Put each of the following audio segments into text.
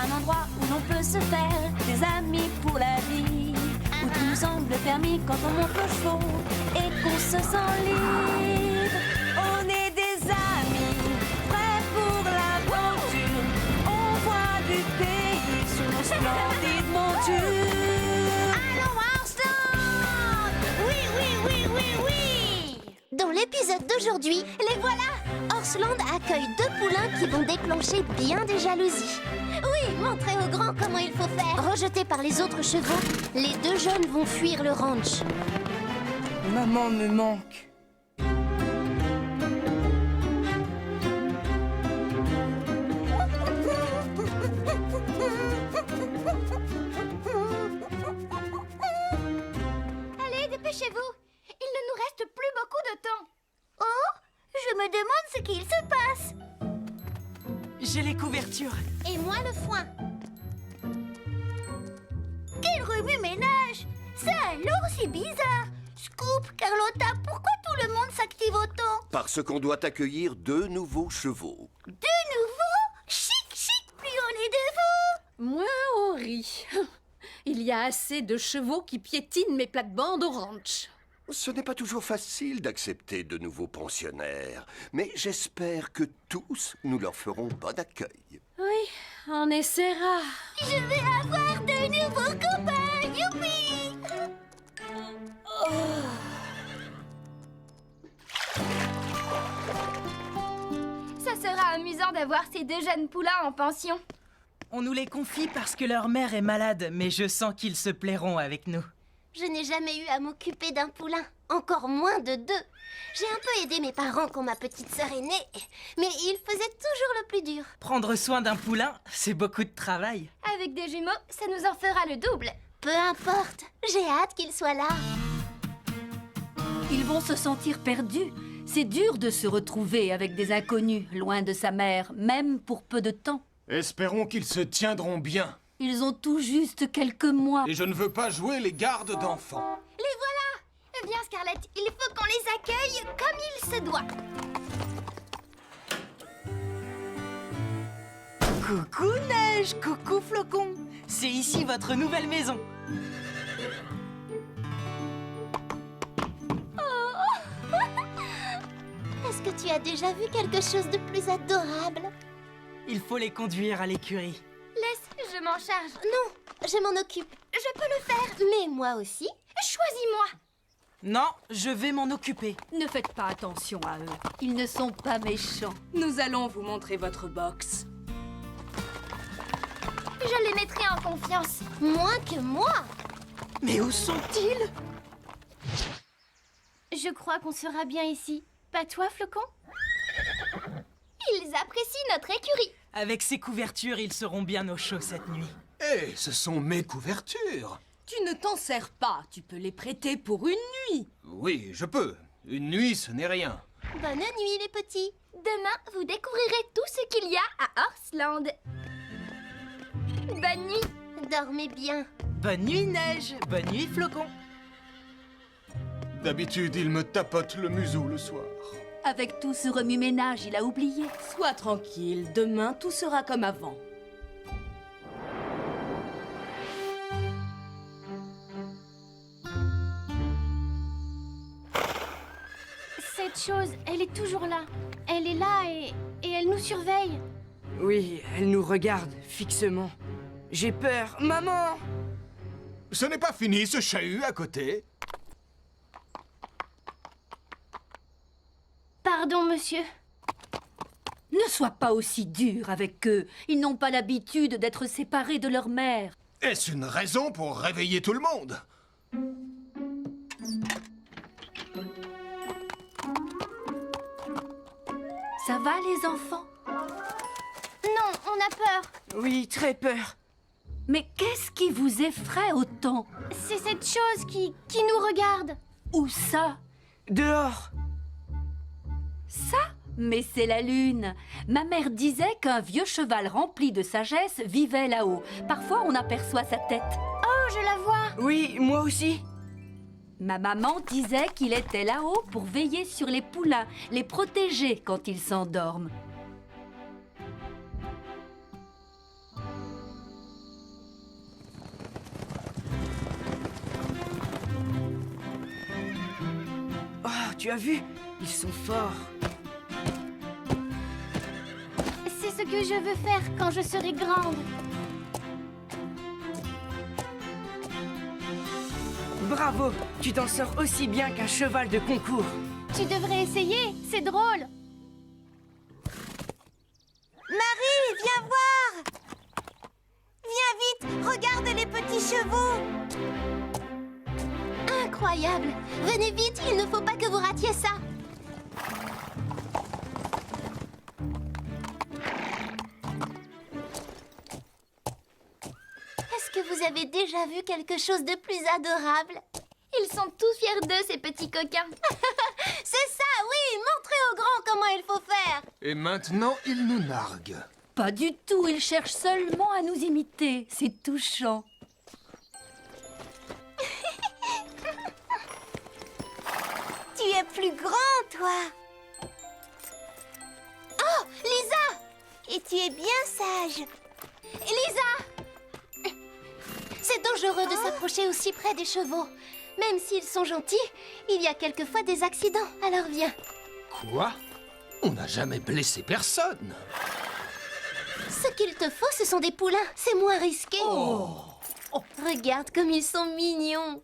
Un endroit où l'on peut se faire des amis pour la vie, où tout nous semble permis quand on monte aux chevaux et qu'on se sent libre. On est des amis, prêts pour l'aventure. On voit du pays sur nos splendides montures. Allons, Arslan! Oui, oui, oui, oui, oui! Dans l'épisode d'aujourd'hui, les voilà! Horsland accueille 2 poulains qui vont déclencher bien des jalousies. Oui, montrer aux grands comment il faut faire. Rejetés par les autres chevaux, les 2 jeunes vont fuir le ranch. Maman me manque. Allez, dépêchez-vous. Il ne nous reste plus beaucoup de temps. Oh, je me demande ce qu'il se passe. J'ai les couvertures. Et moi le foin. Quel remue-ménage! Ça alors, c'est bizarre. Scoop, Carlotta, pourquoi tout le monde s'active autant? Parce qu'on doit accueillir 2 nouveaux chevaux. 2 nouveaux? Chic, chic, plus on est de vous. Moins on rit. Il y a assez de chevaux qui piétinent mes plates-bandes au ranch. Ce n'est pas toujours facile d'accepter de nouveaux pensionnaires, mais j'espère que tous nous leur ferons bon accueil. Oui, on essaiera. Je vais avoir de nouveaux copains, youpi! Ça sera amusant d'avoir ces 2 jeunes poulains en pension. On nous les confie parce que leur mère est malade, mais je sens qu'ils se plairont avec nous. Je n'ai jamais eu à m'occuper d'un poulain, encore moins de 2. J'ai un peu aidé mes parents quand ma petite sœur est née, mais ils faisaient toujours le plus dur. Prendre soin d'un poulain, c'est beaucoup de travail. Avec des jumeaux, ça nous en fera le double. Peu importe, j'ai hâte qu'ils soient là. Ils vont se sentir perdus. C'est dur de se retrouver avec des inconnus, loin de sa mère, même pour peu de temps. Espérons qu'ils se tiendront bien. Ils ont tout juste quelques mois. Et je ne veux pas jouer les gardes d'enfants. Les voilà! Viens, Scarlett, il faut qu'on les accueille comme il se doit. Coucou Neige, coucou Flocon. C'est ici votre nouvelle maison. Est-ce que tu as déjà vu quelque chose de plus adorable? Il faut les conduire à l'écurie. Laisse, je m'en charge. Non, je m'en occupe. Je peux le faire. Mais moi aussi. Choisis-moi. Non, je vais m'en occuper. Ne faites pas attention à eux. Ils ne sont pas méchants. Nous allons vous montrer votre box. Je les mettrai en confiance. Moins que moi. Mais où sont-ils? Je crois qu'on sera bien ici. Pas toi, Flocon? Ils apprécient notre écurie. Avec ces couvertures, ils seront bien au chaud cette nuit. Hé, ce sont mes couvertures. Tu ne t'en sers pas. Tu peux les prêter pour une nuit. Oui, je peux. Une nuit, ce n'est rien. Bonne nuit, les petits. Demain, vous découvrirez tout ce qu'il y a à Horsland. Bonne nuit. Dormez bien. Bonne nuit Neige, bonne nuit Flocon. D'habitude, il me tapote le museau le soir. Avec tout ce remue-ménage, il a oublié. Sois tranquille. Demain, tout sera comme avant. Cette chose, elle est toujours là. Elle est là et elle nous surveille. Oui, elle nous regarde fixement. J'ai peur. Maman! Ce n'est pas fini, ce chahut à côté. Pardon, monsieur. Ne sois pas aussi dur avec eux. Ils n'ont pas l'habitude d'être séparés de leur mère. Est-ce une raison pour réveiller tout le monde? Ça va, les enfants? Non, on a peur. Oui, très peur. Mais qu'est-ce qui vous effraie autant? C'est cette chose qui nous regarde. Où ça? Dehors! Ça? Mais c'est la lune. Ma mère disait qu'un vieux cheval rempli de sagesse vivait là-haut. Parfois, on aperçoit sa tête. Oh, je la vois. Oui, moi aussi. Ma maman disait qu'il était là-haut pour veiller sur les poulains, les protéger quand ils s'endorment. Tu as vu? Ils sont forts. C'est ce que je veux faire quand je serai grande. Bravo! Tu t'en sors aussi bien qu'un cheval de concours. Tu devrais essayer, c'est drôle. Marie, viens voir! Viens vite, regarde les petits chevaux! Incroyable! Venez vite, il ne faut pas que vous ratiez ça! Est-ce que vous avez déjà vu quelque chose de plus adorable? Ils sont tous fiers d'eux, ces petits coquins. C'est ça, oui! Montrez aux grands comment il faut faire! Et maintenant, il nous nargue. Pas du tout, il cherche seulement à nous imiter. C'est touchant. Tu es plus grand, toi! Oh, Lisa! Et tu es bien sage! Lisa! C'est dangereux de s'approcher aussi près des chevaux. Même s'ils sont gentils, il y a quelquefois des accidents. Alors viens. Quoi? On n'a jamais blessé personne. Ce qu'il te faut, ce sont des poulains. C'est moins risqué. Regarde comme ils sont mignons.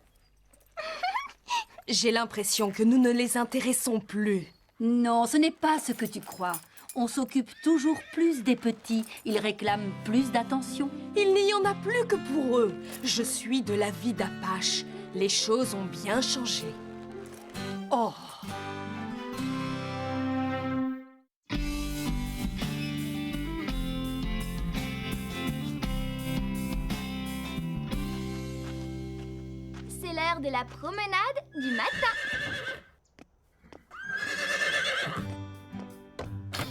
J'ai l'impression que nous ne les intéressons plus. Non, ce n'est pas ce que tu crois. On s'occupe toujours plus des petits. Ils réclament plus d'attention. Il n'y en a plus que pour eux. Je suis de l'avis d'Apache. Les choses ont bien changé. Oh! C'est l'heure de la promenade du matin.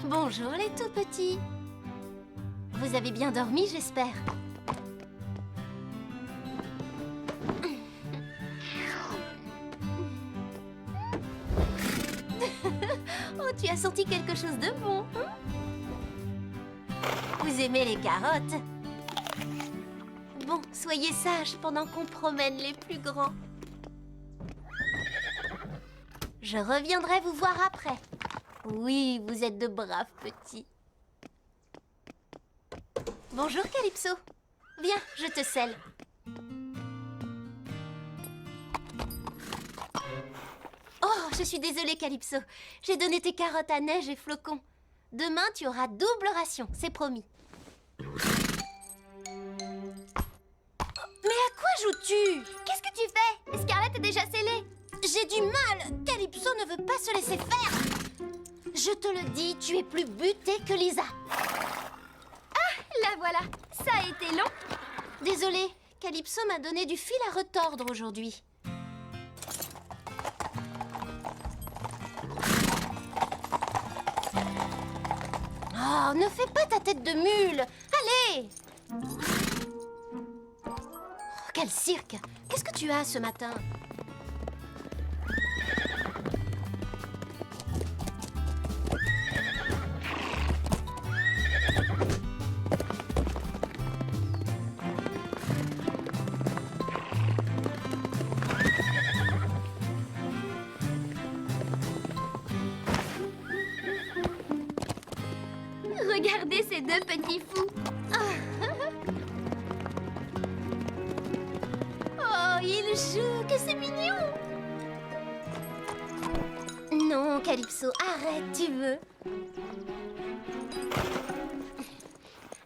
Bonjour les tout petits. Vous avez bien dormi, j'espère. Oh, tu as senti quelque chose de bon, hein? Vous aimez les carottes? Bon, soyez sages pendant qu'on promène les plus grands. Je reviendrai vous voir après. Oui, vous êtes de braves petits. Bonjour, Calypso. Viens, je te selle. Oh, je suis désolée, Calypso. J'ai donné tes carottes à Neige et Flocon. Demain, tu auras double ration, c'est promis. Mais à quoi joues-tu? Qu'est-ce que tu fais? Scarlett est déjà scellée. J'ai du mal. Calypso ne veut pas se laisser faire. Je te le dis, tu es plus butée que Lisa. La voilà. Ça a été long. Désolée, Calypso m'a donné du fil à retordre aujourd'hui. Oh, ne fais pas ta tête de mule. Allez! Oh, quel cirque! Qu'est-ce que tu as ce matin? Regardez ces deux petits fous. Oh, il joue, que c'est mignon! Non, Calypso, arrête, tu veux?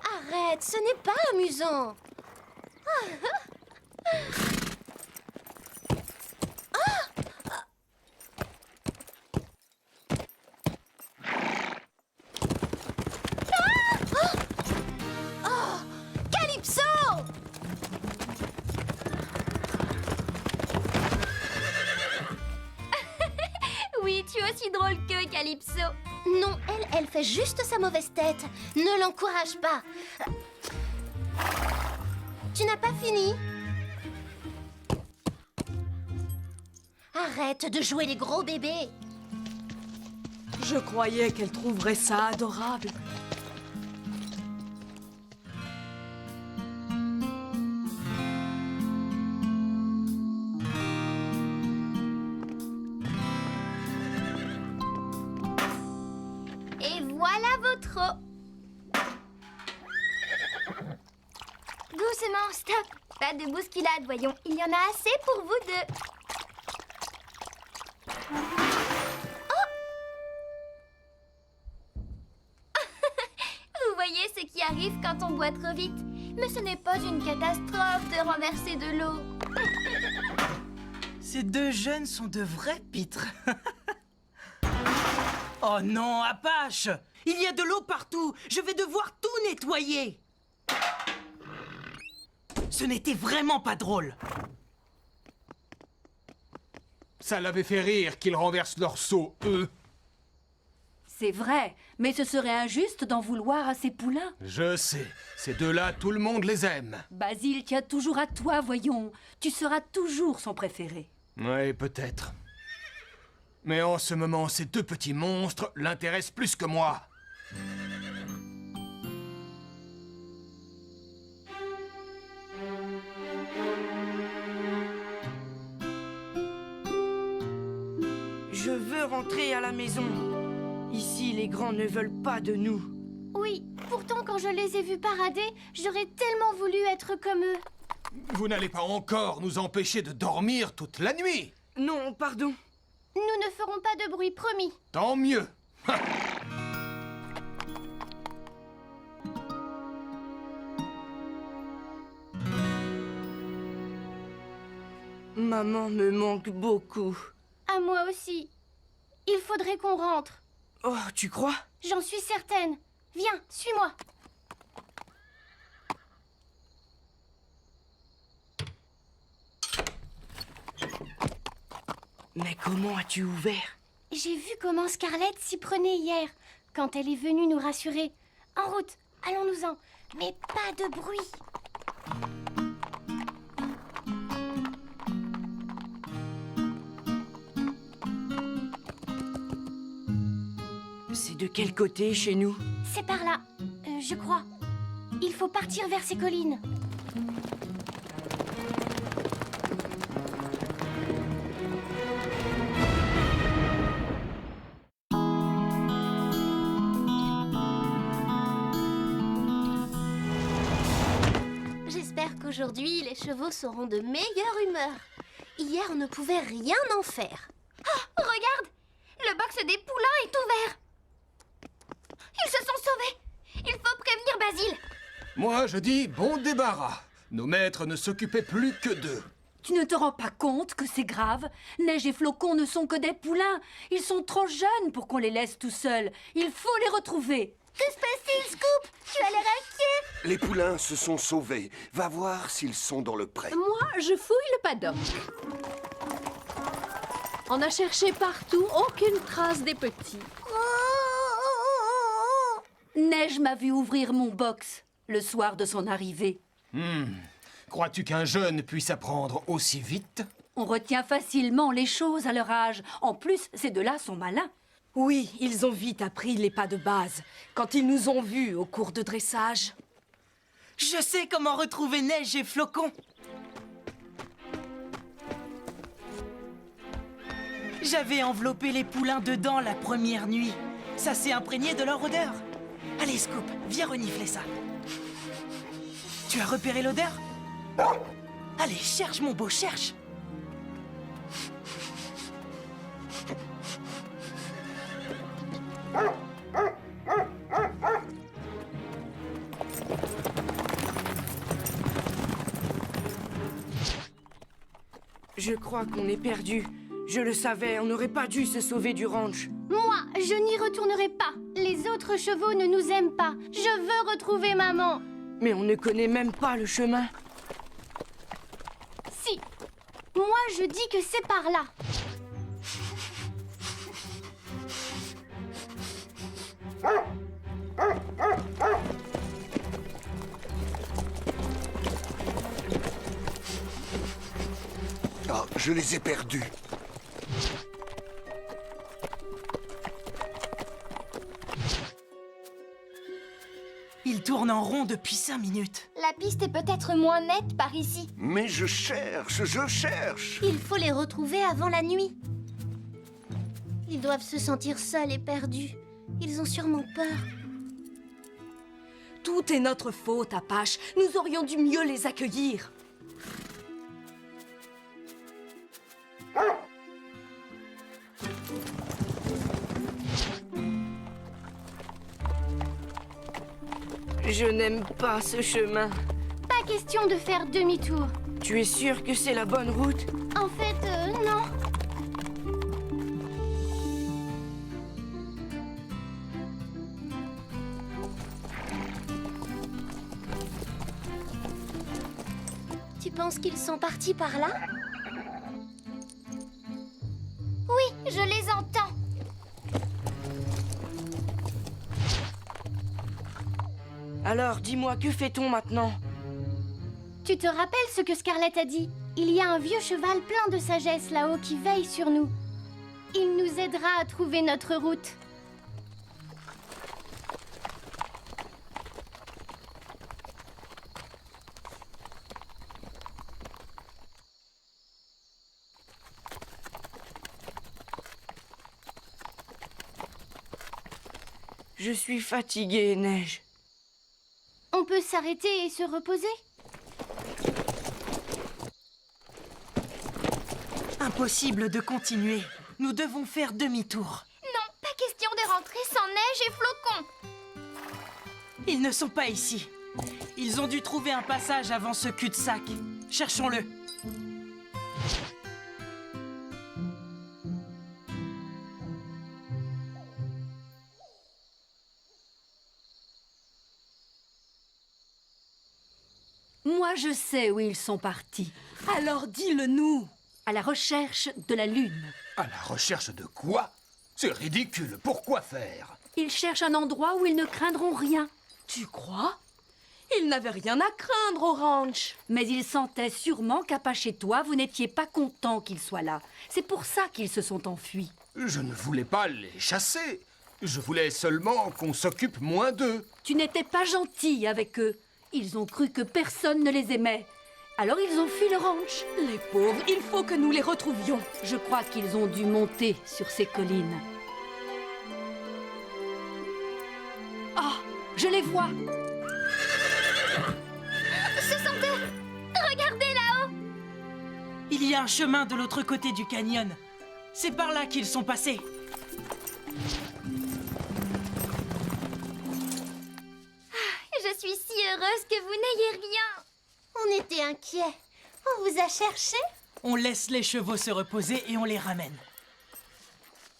Arrête, ce n'est pas amusant. Calypso! Oui, tu es aussi drôle que Calypso. Non, elle fait juste sa mauvaise tête. Ne l'encourage pas. Tu n'as pas fini? Arrête de jouer les gros bébés. Je croyais qu'elle trouverait ça adorable. vaut trop. Doucement, stop. Pas de bousculade, voyons. Il y en a assez pour vous deux. Vous voyez ce qui arrive quand on boit trop vite. Mais ce n'est pas une catastrophe de renverser de l'eau. Ces deux jeunes sont de vrais pitres. Oh non, Apache! Il y a de l'eau partout! Je vais devoir tout nettoyer! Ce n'était vraiment pas drôle! Ça l'avait fait rire qu'ils renversent leur seau, eux. C'est vrai, mais ce serait injuste d'en vouloir à ces poulains. Je sais. Ces deux-là, tout le monde les aime. Basile tient toujours à toi, voyons. Tu seras toujours son préféré. Oui, peut-être. Mais en ce moment, ces deux petits monstres l'intéressent plus que moi. Je veux rentrer à la maison. Ici, les grands ne veulent pas de nous. Oui, pourtant quand je les ai vus parader, j'aurais tellement voulu être comme eux. Vous n'allez pas encore nous empêcher de dormir toute la nuit. Non, pardon. Nous ne ferons pas de bruit, promis. Tant mieux. Maman me manque beaucoup. À moi aussi. Il faudrait qu'on rentre. Oh, tu crois? J'en suis certaine. Viens, suis-moi. Mais comment as-tu ouvert? J'ai vu comment Scarlett s'y prenait hier, quand elle est venue nous rassurer. En route, allons-nous-en. Mais pas de bruit. C'est de quel côté chez nous? C'est par là, je crois. Il faut partir vers ces collines. J'espère qu'aujourd'hui, les chevaux seront de meilleure humeur. Hier, on ne pouvait rien en faire. Oh, regarde! Le box des poulains est ouvert. Ils se sont sauvés. Il faut prévenir Basile. Moi, je dis bon débarras. Nos maîtres ne s'occupaient plus que d'eux. Tu ne te rends pas compte que c'est grave? Neige et Flocon ne sont que des poulains. Ils sont trop jeunes pour qu'on les laisse tout seuls. Il faut les retrouver. Que se passe-t-il, Scoop? Tu as l'air inquiet. Les poulains se sont sauvés. Va voir s'ils sont dans le pré. Moi, je fouille le paddock. On a cherché partout, aucune trace des petits. Neige m'a vu ouvrir mon box le soir de son arrivée. Crois-tu qu'un jeune puisse apprendre aussi vite? On retient facilement les choses à leur âge. En plus, ces deux-là sont malins. Oui, ils ont vite appris les pas de base, quand ils nous ont vus au cours de dressage. Je sais comment retrouver Neige et Flocon. J'avais enveloppé les poulains dedans la première nuit. Ça s'est imprégné de leur odeur. Allez, Scoop, viens renifler ça. Tu as repéré l'odeur? Allez, cherche, mon beau, cherche. Je crois qu'on est perdu. Je le savais, on n'aurait pas dû se sauver du ranch. Moi, je n'y retournerai pas. Les autres chevaux ne nous aiment pas. Je veux retrouver maman. Mais on ne connaît même pas le chemin. Si. Moi, je dis que c'est par là. Ah, je les ai perdus. Ils tournent en rond depuis 5 minutes. La piste est peut-être moins nette par ici. Mais je cherche, je cherche. Il faut les retrouver avant la nuit. Ils doivent se sentir seuls et perdus. Ils ont sûrement peur. Tout est notre faute, Apache. Nous aurions dû mieux les accueillir. Je n'aime pas ce chemin. Pas question de faire demi-tour. Tu es sûr que c'est la bonne route? En fait, non. Tu penses qu'ils sont partis par là? Oui, je les entends. Alors, dis-moi, que fait-on maintenant? Tu te rappelles ce que Scarlett a dit? Il y a un vieux cheval plein de sagesse là-haut qui veille sur nous. Il nous aidera à trouver notre route. Je suis fatiguée, Neige. On peut s'arrêter et se reposer? Impossible de continuer. Nous devons faire demi-tour. Non, pas question de rentrer sans Neige et Flocon. Ils ne sont pas ici. Ils ont dû trouver un passage avant ce cul-de-sac. Cherchons-le. Moi, je sais où ils sont partis. Alors dis-le-nous. À la recherche de la Lune. À la recherche de quoi? C'est ridicule, pourquoi faire? Ils cherchent un endroit où ils ne craindront rien. Tu crois? Ils n'avaient rien à craindre au ranch. Mais ils sentaient sûrement qu'Apache et toi, vous n'étiez pas contents qu'ils soient là. C'est pour ça qu'ils se sont enfuis. Je ne voulais pas les chasser. Je voulais seulement qu'on s'occupe moins d'eux. Tu n'étais pas gentil avec eux. Ils ont cru que personne ne les aimait. Alors ils ont fui le ranch. Les pauvres, il faut que nous les retrouvions. Je crois qu'ils ont dû monter sur ces collines. Ah, je les vois. Ce sont eux! Regardez là-haut! Il y a un chemin de l'autre côté du canyon. C'est par là qu'ils sont passés. Je suis si heureuse que vous n'ayez rien. On était inquiets. On vous a cherché? On laisse les chevaux se reposer et on les ramène.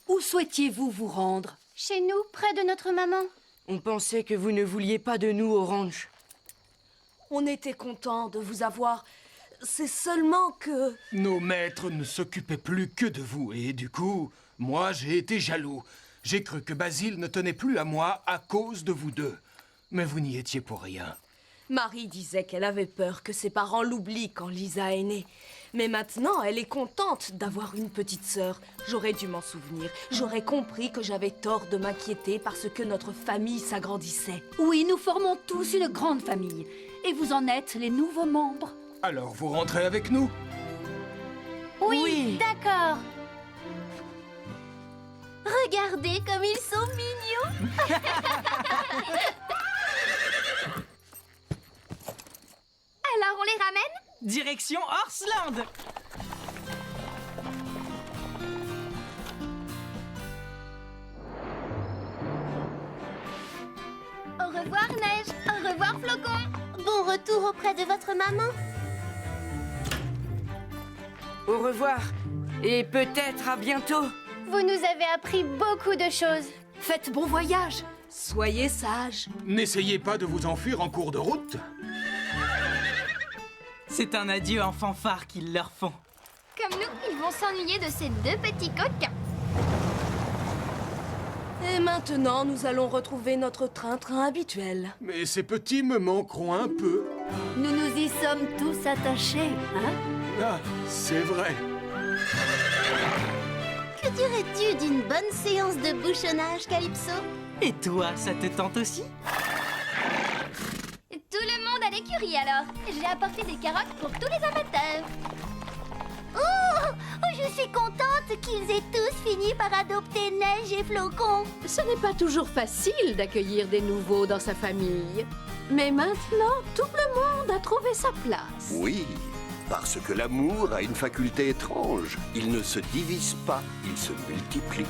Où souhaitiez-vous vous rendre? Chez nous, près de notre maman. On pensait que vous ne vouliez pas de nous au ranch. On était contents de vous avoir. C'est seulement que... Nos maîtres ne s'occupaient plus que de vous et du coup, moi j'ai été jaloux. J'ai cru que Basile ne tenait plus à moi à cause de vous deux. Mais vous n'y étiez pour rien. Marie disait qu'elle avait peur que ses parents l'oublient quand Lisa est née. Mais maintenant, elle est contente d'avoir une petite sœur. J'aurais dû m'en souvenir. J'aurais compris que j'avais tort de m'inquiéter parce que notre famille s'agrandissait. Oui, nous formons tous une grande famille. Et vous en êtes les nouveaux membres. Alors vous rentrez avec nous? Oui. D'accord. Regardez comme ils sont mignons. Alors, on les ramène? Direction Horseland. Au revoir, Neige. Au revoir, Flocon. Bon retour auprès de votre maman. Au revoir. Et peut-être à bientôt. Vous nous avez appris beaucoup de choses. Faites bon voyage. Soyez sages. N'essayez pas de vous enfuir en cours de route. C'est un adieu en fanfare qu'ils leur font. Comme nous, ils vont s'ennuyer de ces deux petits coquins. Et maintenant, nous allons retrouver notre train-train habituel. Mais ces petits me manqueront un peu. Nous nous y sommes tous attachés, hein? Ah, c'est vrai. Que dirais-tu d'une bonne séance de bouchonnage, Calypso? Et toi, ça te tente aussi? Tout le monde à l'écurie alors. J'ai apporté des carottes pour tous les amateurs. Je suis contente qu'ils aient tous fini par adopter Neige et Flocon. Ce n'est pas toujours facile d'accueillir des nouveaux dans sa famille. Mais maintenant, tout le monde a trouvé sa place. Oui, parce que l'amour a une faculté étrange. Il ne se divise pas, il se multiplie.